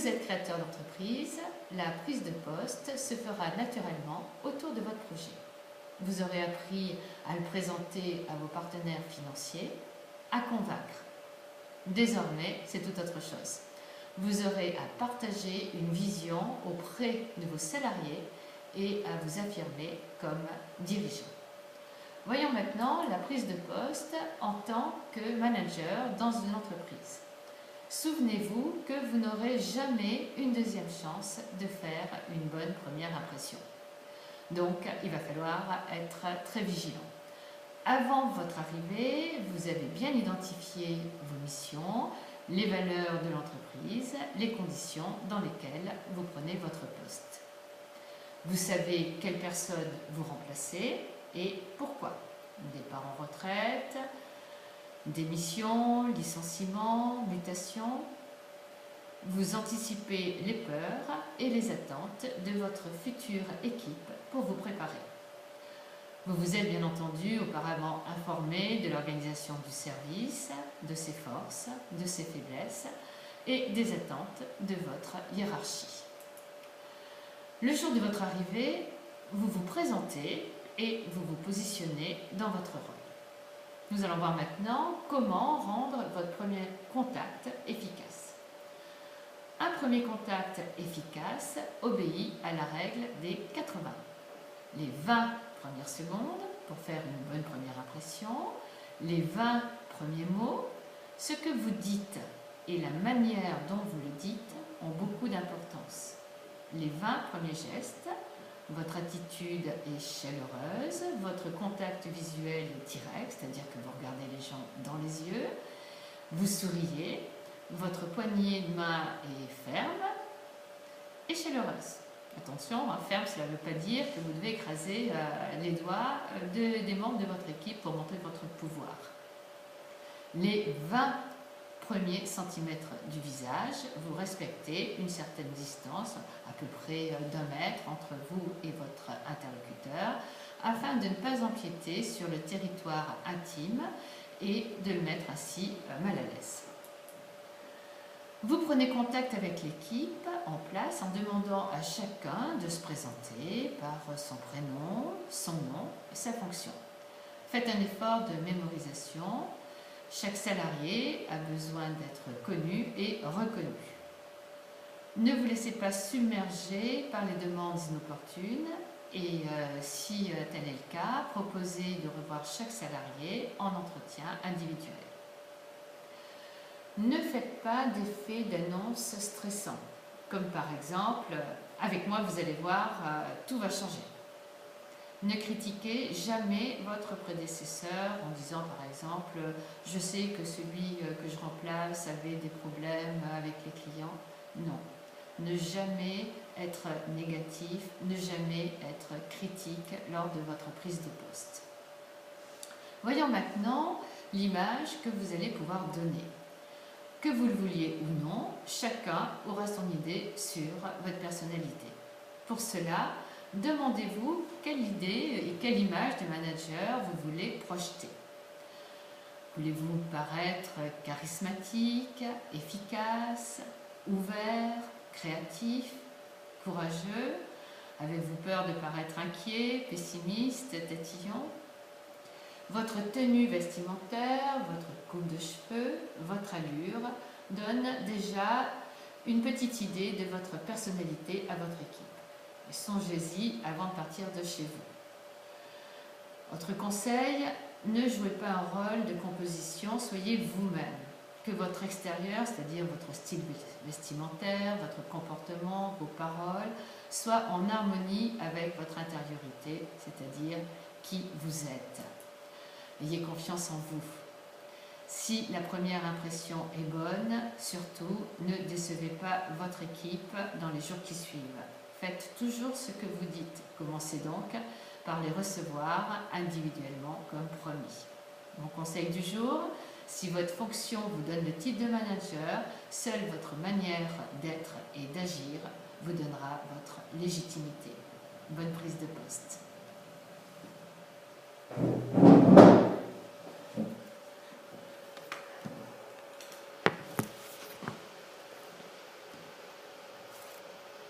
êtes créateur d'entreprise, la prise de poste se fera naturellement autour de votre projet. Vous aurez appris à le présenter à vos partenaires financiers, à convaincre. Désormais, c'est tout autre chose. Vous aurez à partager une vision auprès de vos salariés et à vous affirmer comme dirigeant. Voyons maintenant la prise de poste en tant que manager dans une entreprise. Souvenez-vous que vous n'aurez jamais une deuxième chance de faire une bonne première impression. Donc, il va falloir être très vigilant. Avant votre arrivée, vous avez bien identifié vos missions, les valeurs de l'entreprise, les conditions dans lesquelles vous prenez votre poste. Vous savez quelle personne vous remplacez et pourquoi. Départ en retraite, démission, licenciement, mutation. Vous anticipez les peurs et les attentes de votre future équipe pour vous préparer. Vous vous êtes bien entendu auparavant informé de l'organisation du service, de ses forces, de ses faiblesses et des attentes de votre hiérarchie. Le jour de votre arrivée, vous vous présentez et vous vous positionnez dans votre rôle. Nous allons voir maintenant comment rendre votre premier contact efficace. Un premier contact efficace obéit à la règle des 80. Les 20 premières secondes pour faire une bonne première impression, les 20 premiers mots, ce que vous dites et la manière dont vous le dites ont beaucoup d'importance. Les 20 premiers gestes, votre attitude est chaleureuse, votre contact visuel est direct, c'est-à-dire que vous regardez les gens dans les yeux, vous souriez, votre poignée de main est ferme et chaleureuse. Attention, ferme, cela ne veut pas dire que vous devez écraser les doigts des membres de votre équipe pour montrer votre pouvoir. Les 20 premiers centimètres du visage, vous respectez une certaine distance, à peu près d'1 mètre entre vous et votre interlocuteur, afin de ne pas empiéter sur le territoire intime et de le mettre ainsi mal à l'aise. Vous prenez contact avec l'équipe en place en demandant à chacun de se présenter par son prénom, son nom et sa fonction. Faites un effort de mémorisation. Chaque salarié a besoin d'être connu et reconnu. Ne vous laissez pas submerger par les demandes inopportunes et si tel est le cas, proposez de revoir chaque salarié en entretien individuel. Ne faites pas d'effet d'annonce stressant, comme par exemple « avec moi vous allez voir, tout va changer ». Ne critiquez jamais votre prédécesseur en disant par exemple « je sais que celui que je remplace avait des problèmes avec les clients ». Non, ne jamais être négatif, ne jamais être critique lors de votre prise de poste. Voyons maintenant l'image que vous allez pouvoir donner. Que vous le vouliez ou non, chacun aura son idée sur votre personnalité. Pour cela, demandez-vous quelle idée et quelle image de manager vous voulez projeter. Voulez-vous paraître charismatique, efficace, ouvert, créatif, courageux? Avez-vous peur de paraître inquiet, pessimiste, tatillon? Votre tenue vestimentaire, votre coupe de cheveux, votre allure donnent déjà une petite idée de votre personnalité à votre équipe. Et songez-y avant de partir de chez vous. Autre conseil, ne jouez pas un rôle de composition, soyez vous-même. Que votre extérieur, c'est-à-dire votre style vestimentaire, votre comportement, vos paroles, soient en harmonie avec votre intériorité, c'est-à-dire qui vous êtes. Ayez confiance en vous. Si la première impression est bonne, surtout, ne décevez pas votre équipe dans les jours qui suivent. Faites toujours ce que vous dites. Commencez donc par les recevoir individuellement comme promis. Mon conseil du jour, si votre fonction vous donne le titre de manager, seule votre manière d'être et d'agir vous donnera votre légitimité. Bonne prise de poste.